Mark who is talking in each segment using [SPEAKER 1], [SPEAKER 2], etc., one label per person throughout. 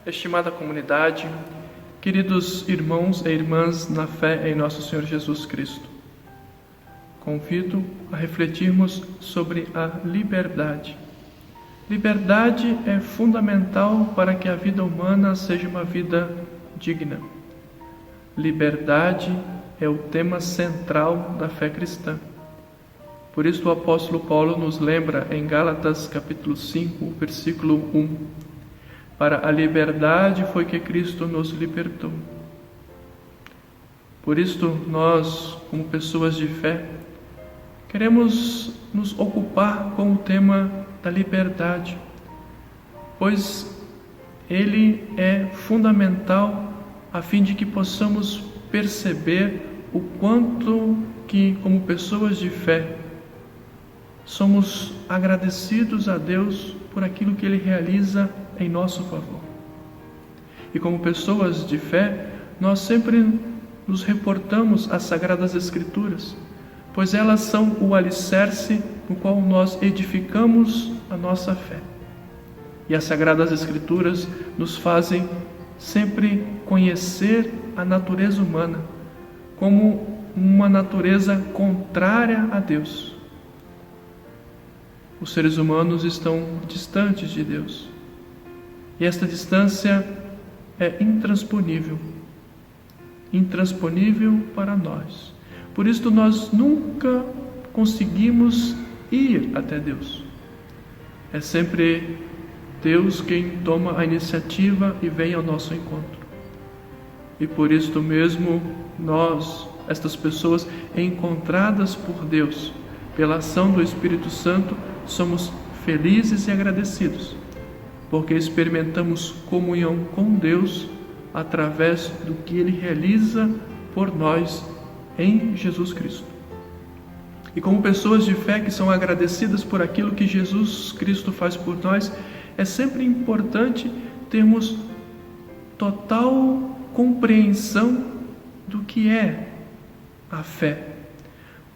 [SPEAKER 1] Estimada comunidade, queridos irmãos e irmãs na fé em nosso Senhor Jesus Cristo, convido a refletirmos sobre a liberdade. Liberdade é fundamental para que a vida humana seja uma vida digna. Liberdade é o tema central da fé cristã. Por isso o apóstolo Paulo nos lembra em Gálatas capítulo 5, versículo 1: para a liberdade foi que Cristo nos libertou. Por isto, nós, como pessoas de fé, queremos nos ocupar com o tema da liberdade, pois ele é fundamental a fim de que possamos perceber o quanto que, como pessoas de fé, somos agradecidos a Deus por aquilo que Ele realiza em nosso favor. E como pessoas de fé, nós sempre nos reportamos às Sagradas Escrituras, pois elas são o alicerce no qual nós edificamos a nossa fé. E as Sagradas Escrituras nos fazem sempre conhecer a natureza humana como uma natureza contrária a Deus. Os seres humanos estão distantes de Deus. E esta distância é intransponível para nós. Por isso nós nunca conseguimos ir até Deus. É sempre Deus quem toma a iniciativa e vem ao nosso encontro. E por isto mesmo nós, estas pessoas encontradas por Deus, pela ação do Espírito Santo, somos felizes e agradecidos, porque experimentamos comunhão com Deus através do que Ele realiza por nós em Jesus Cristo. E como pessoas de fé que são agradecidas por aquilo que Jesus Cristo faz por nós, é sempre importante termos total compreensão do que é a fé.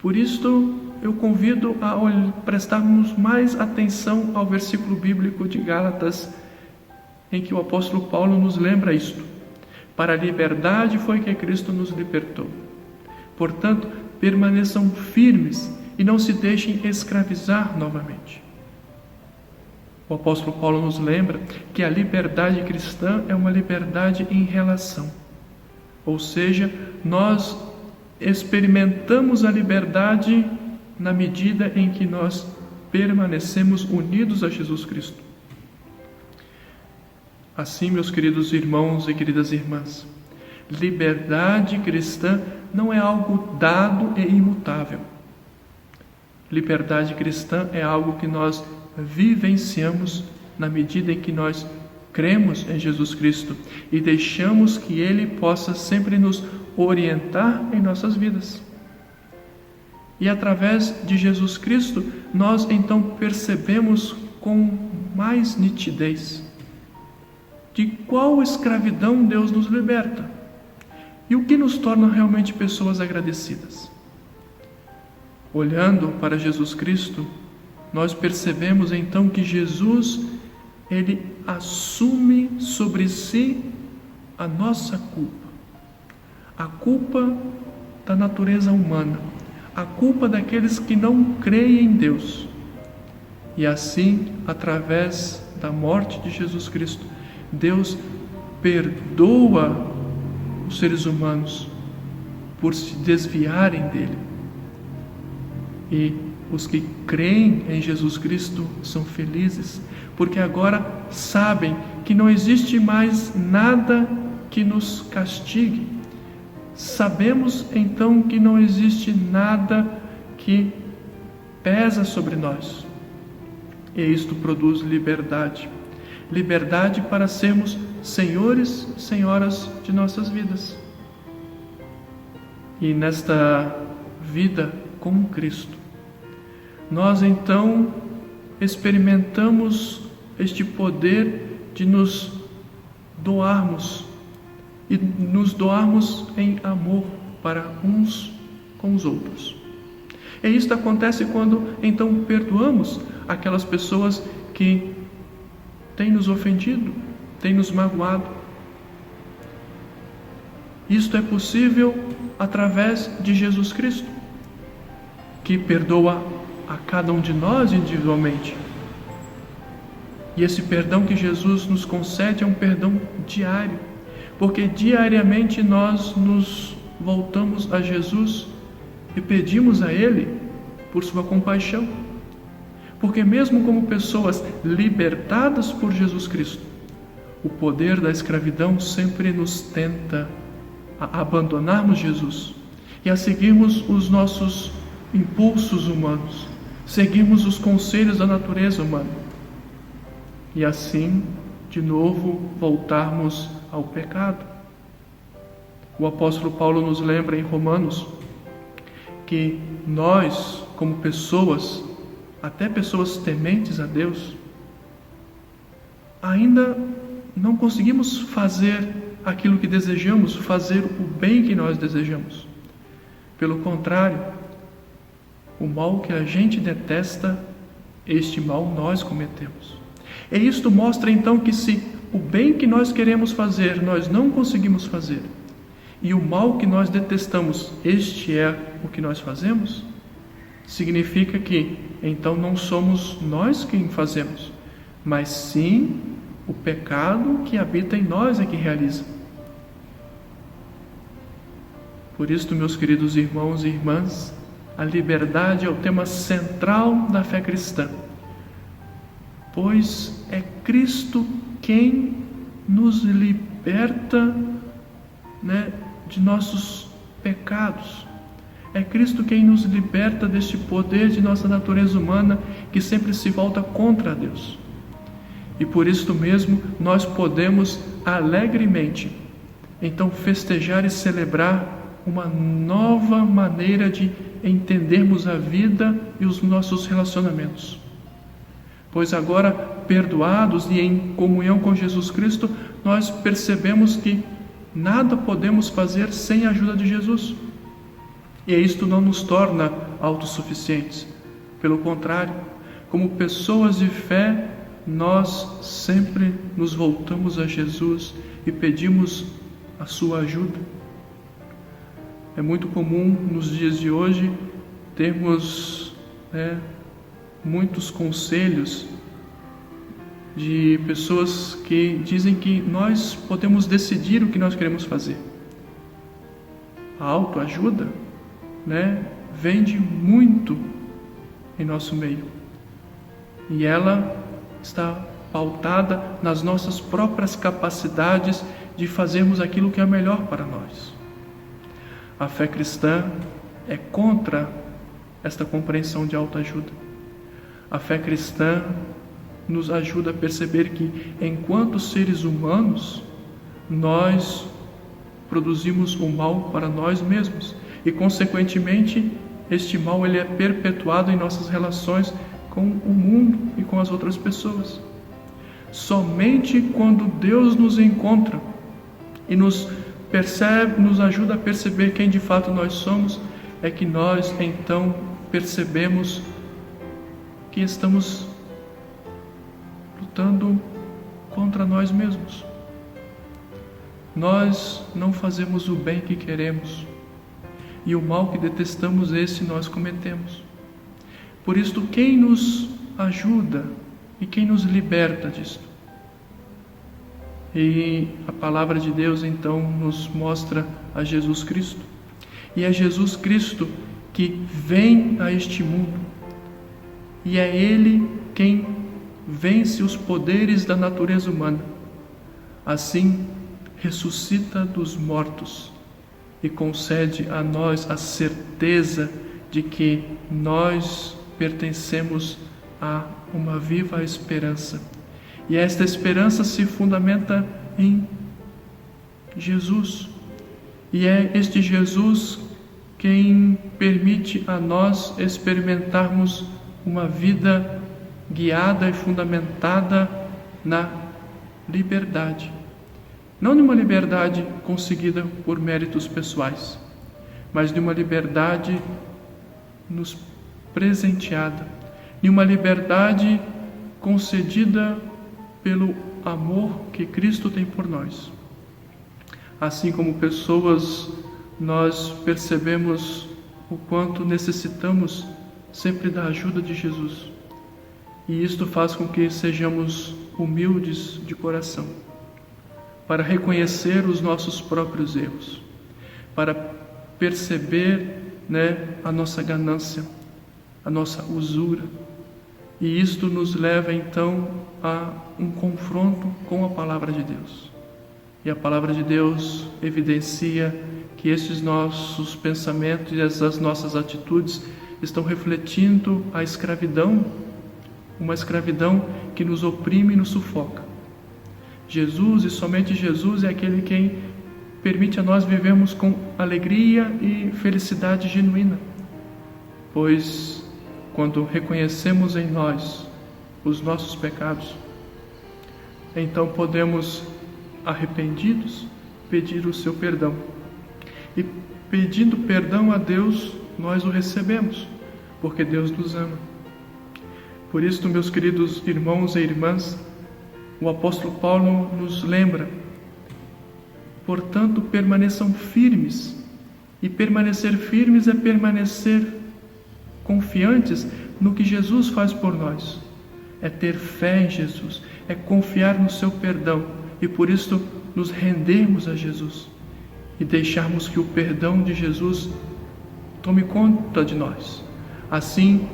[SPEAKER 1] Por isto, eu convido a prestarmos mais atenção ao versículo bíblico de Gálatas, em que o apóstolo Paulo nos lembra isto: para a liberdade foi que Cristo nos libertou. Portanto, permaneçam firmes e não se deixem escravizar novamente. O apóstolo Paulo nos lembra que a liberdade cristã é uma liberdade em relação, ou seja, nós experimentamos a liberdade na medida em que nós permanecemos unidos a Jesus Cristo. Assim, meus queridos irmãos e queridas irmãs, liberdade cristã não é algo dado e imutável. Liberdade cristã é algo que nós vivenciamos na medida em que nós cremos em Jesus Cristo e deixamos que Ele possa sempre nos orientar em nossas vidas. E através de Jesus Cristo, nós então percebemos com mais nitidez de qual escravidão Deus nos liberta e o que nos torna realmente pessoas agradecidas. Olhando para Jesus Cristo, nós percebemos então que Jesus, Ele assume sobre si a nossa culpa, a culpa da natureza humana, a culpa daqueles que não creem em Deus. E assim, através da morte de Jesus Cristo, Deus perdoa os seres humanos por se desviarem dele. E os que creem em Jesus Cristo são felizes, porque agora sabem que não existe mais nada que nos castigue. Sabemos então que não existe nada que pesa sobre nós. E isto produz liberdade. Liberdade para sermos senhores e senhoras de nossas vidas. E nesta vida com Cristo, nós então experimentamos este poder de nos doarmos e nos doarmos em amor para uns com os outros. E isto acontece quando então perdoamos aquelas pessoas que têm nos ofendido, tem nos magoado. Isto é possível através de Jesus Cristo, que perdoa a cada um de nós individualmente. E esse perdão que Jesus nos concede é um perdão diário, porque diariamente nós nos voltamos a Jesus e pedimos a Ele por sua compaixão. Porque mesmo como pessoas libertadas por Jesus Cristo, o poder da escravidão sempre nos tenta a abandonarmos Jesus e a seguirmos os nossos impulsos humanos, seguirmos os conselhos da natureza humana e assim, de novo, voltarmos ao pecado. O apóstolo Paulo nos lembra em Romanos que nós, como pessoas, até pessoas tementes a Deus, ainda não conseguimos fazer aquilo que desejamos, fazer o bem que nós desejamos. Pelo contrário, o mal que a gente detesta, este mal nós cometemos. E isto mostra então que se o bem que nós queremos fazer, nós não conseguimos fazer, e o mal que nós detestamos, este é o que nós fazemos, significa que então não somos nós quem fazemos, mas sim o pecado que habita em nós é que realiza. Por isso, meus queridos irmãos e irmãs, a liberdade é o tema central da fé cristã, pois é Cristo quem nos liberta, de nossos pecados. É Cristo quem nos liberta deste poder de nossa natureza humana que sempre se volta contra Deus. E por isto mesmo nós podemos alegremente então festejar e celebrar uma nova maneira de entendermos a vida e os nossos relacionamentos. Pois agora, perdoados e em comunhão com Jesus Cristo, nós percebemos que nada podemos fazer sem a ajuda de Jesus. E isto não nos torna autossuficientes. Pelo contrário, como pessoas de fé, nós sempre nos voltamos a Jesus e pedimos a sua ajuda. É muito comum nos dias de hoje termos muitos conselhos de pessoas que dizem que nós podemos decidir o que nós queremos fazer. A autoajuda, vende muito em nosso meio. E ela está pautada nas nossas próprias capacidades de fazermos aquilo que é melhor para nós. A fé cristã é contra esta compreensão de autoajuda. A fé cristã nos ajuda a perceber que, enquanto seres humanos, nós produzimos o mal para nós mesmos e, consequentemente, este mal ele é perpetuado em nossas relações com o mundo e com as outras pessoas. Somente quando Deus nos encontra e nos ajuda a perceber quem de fato nós somos, é que nós então percebemos que estamos lutando contra nós mesmos. Nós não fazemos o bem que queremos e o mal que detestamos, esse nós cometemos. Por isso, quem nos ajuda e quem nos liberta disto? E a palavra de Deus então nos mostra a Jesus Cristo. E é Jesus Cristo que vem a este mundo. E é Ele quem vence os poderes da natureza humana. Assim, ressuscita dos mortos e concede a nós a certeza de que nós pertencemos a uma viva esperança. E esta esperança se fundamenta em Jesus. E é este Jesus quem permite a nós experimentarmos uma vida guiada e fundamentada na liberdade. Não de uma liberdade conseguida por méritos pessoais, mas de uma liberdade nos presenteada, de uma liberdade concedida pelo amor que Cristo tem por nós. Assim como pessoas, nós percebemos o quanto necessitamos sempre da ajuda de Jesus. E isto faz com que sejamos humildes de coração, para reconhecer os nossos próprios erros, para perceber, a nossa ganância, a nossa usura. E isto nos leva então a um confronto com a palavra de Deus. E a palavra de Deus evidencia que esses nossos pensamentos e essas nossas atitudes estão refletindo a escravidão, uma escravidão que nos oprime e nos sufoca. Jesus, e somente Jesus, é aquele quem permite a nós vivermos com alegria e felicidade genuína, pois quando reconhecemos em nós os nossos pecados, então podemos, arrependidos, pedir o seu perdão. E pedindo perdão a Deus, nós o recebemos, porque Deus nos ama. Por isso, meus queridos irmãos e irmãs, o apóstolo Paulo nos lembra: portanto, permaneçam firmes. E permanecer firmes é permanecer confiantes no que Jesus faz por nós. É ter fé em Jesus, é confiar no seu perdão e por isso nos rendermos a Jesus e deixarmos que o perdão de Jesus tome conta de nós. Assim,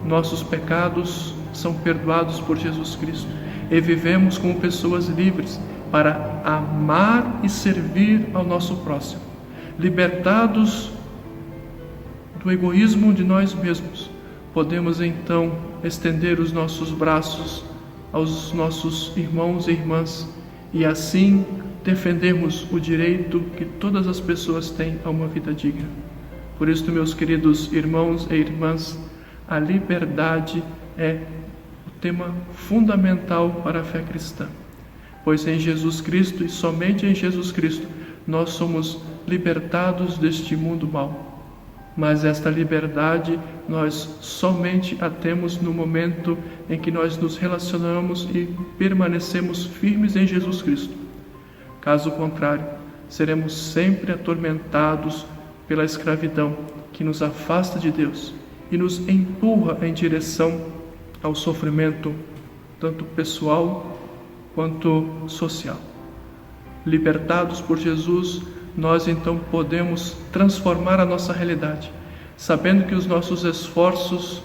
[SPEAKER 1] nossos pecados são perdoados por Jesus Cristo e vivemos como pessoas livres para amar e servir ao nosso próximo, libertados do egoísmo de nós mesmos. Podemos então estender os nossos braços aos nossos irmãos e irmãs e assim defendermos o direito que todas as pessoas têm a uma vida digna. Por isso, meus queridos irmãos e irmãs, a liberdade é o tema fundamental para a fé cristã, pois em Jesus Cristo e somente em Jesus Cristo nós somos libertados deste mundo mau. Mas esta liberdade nós somente a temos no momento em que nós nos relacionamos e permanecemos firmes em Jesus Cristo. Caso contrário, seremos sempre atormentados pela escravidão que nos afasta de Deus e nos empurra em direção ao sofrimento, tanto pessoal quanto social. Libertados por Jesus, nós então podemos transformar a nossa realidade, sabendo que os nossos esforços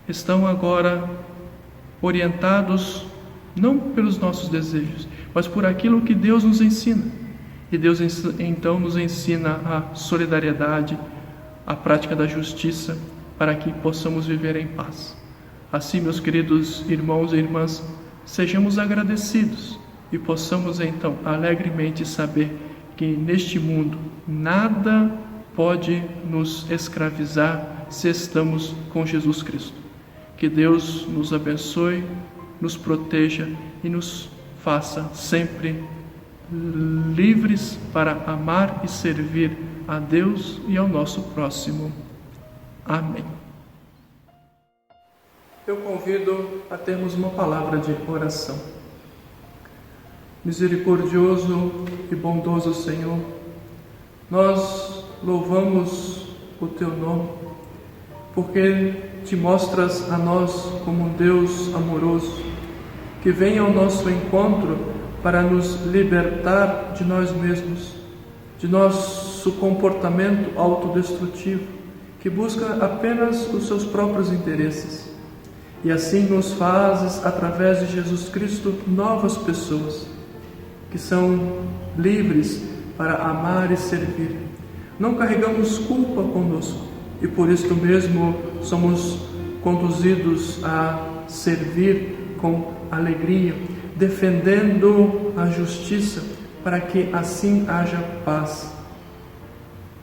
[SPEAKER 1] estão agora orientados não pelos nossos desejos, mas por aquilo que Deus nos ensina. E Deus então nos ensina a solidariedade, a prática da justiça, para que possamos viver em paz. Assim, meus queridos irmãos e irmãs, sejamos agradecidos e possamos então alegremente saber que neste mundo nada pode nos escravizar se estamos com Jesus Cristo. Que Deus nos abençoe, nos proteja e nos faça sempre livres para amar e servir a Deus e ao nosso próximo. Amém. Eu convido a termos uma palavra de oração. Misericordioso e bondoso Senhor, nós louvamos o Teu nome, porque Te mostras a nós como um Deus amoroso, que vem ao nosso encontro para nos libertar de nós mesmos, de nosso comportamento autodestrutivo, que busca apenas os seus próprios interesses. E assim nos fazes, através de Jesus Cristo, novas pessoas, que são livres para amar e servir. Não carregamos culpa conosco e por isso mesmo somos conduzidos a servir com alegria, defendendo a justiça, para que assim haja paz.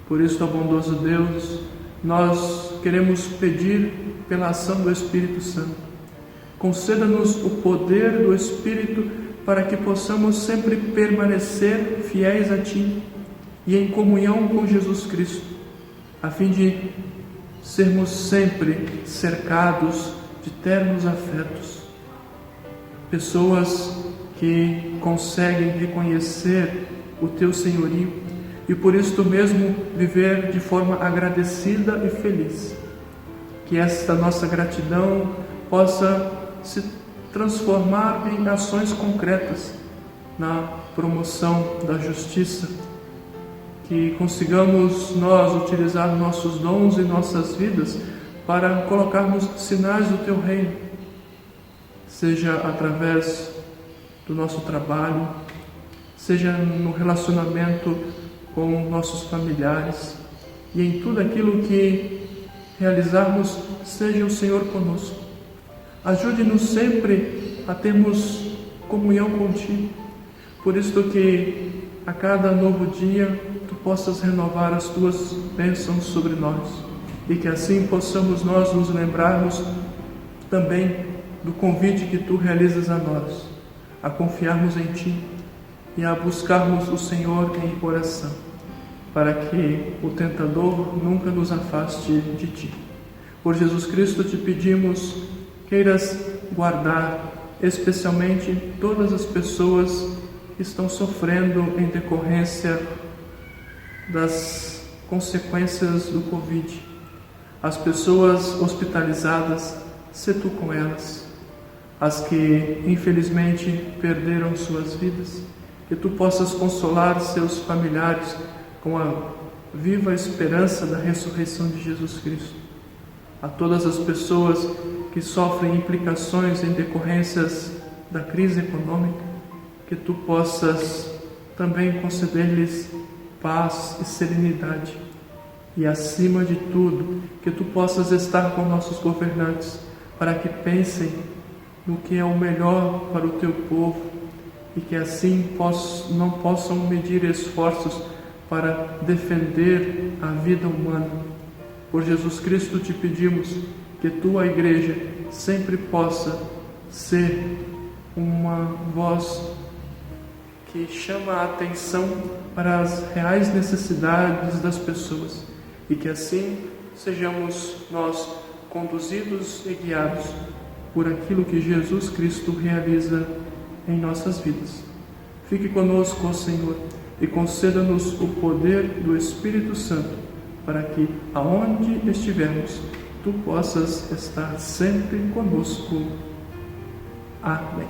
[SPEAKER 1] Por isso, ó bondoso Deus, nós queremos pedir pela ação do Espírito Santo. Conceda-nos o poder do Espírito para que possamos sempre permanecer fiéis a Ti e em comunhão com Jesus Cristo, a fim de sermos sempre cercados de ternos afetos. Pessoas que conseguem reconhecer o Teu senhorio e por isto mesmo viver de forma agradecida e feliz. Que esta nossa gratidão possa se transformar em ações concretas na promoção da justiça, que consigamos nós utilizar nossos dons e nossas vidas para colocarmos sinais do Teu reino, seja através do nosso trabalho, seja no relacionamento com nossos familiares, e em tudo aquilo que realizarmos, seja o Senhor conosco. Ajude-nos sempre a termos comunhão contigo, por isto que a cada novo dia Tu possas renovar as Tuas bênçãos sobre nós, e que assim possamos nós nos lembrarmos também do convite que Tu realizas a nós, a confiarmos em Ti e a buscarmos o Senhor em oração, para que o tentador nunca nos afaste de Ti. Por Jesus Cristo te pedimos, queiras guardar especialmente todas as pessoas que estão sofrendo em decorrência das consequências do Covid. As pessoas hospitalizadas, se Tu com elas. As que infelizmente perderam suas vidas, que Tu possas consolar seus familiares com a viva esperança da ressurreição de Jesus Cristo. A todas as pessoas que sofrem implicações em decorrências da crise econômica, que Tu possas também conceder-lhes paz e serenidade. E acima de tudo, que Tu possas estar com nossos governantes, para que pensem no que é o melhor para o Teu povo, e que assim não possam medir esforços para defender a vida humana. Por Jesus Cristo te pedimos que Tua Igreja sempre possa ser uma voz que chama a atenção para as reais necessidades das pessoas, e que assim sejamos nós conduzidos e guiados por aquilo que Jesus Cristo realiza em nossas vidas. Fique conosco, ó Senhor, e conceda-nos o poder do Espírito Santo, para que, aonde estivermos, Tu possas estar sempre conosco. Amém.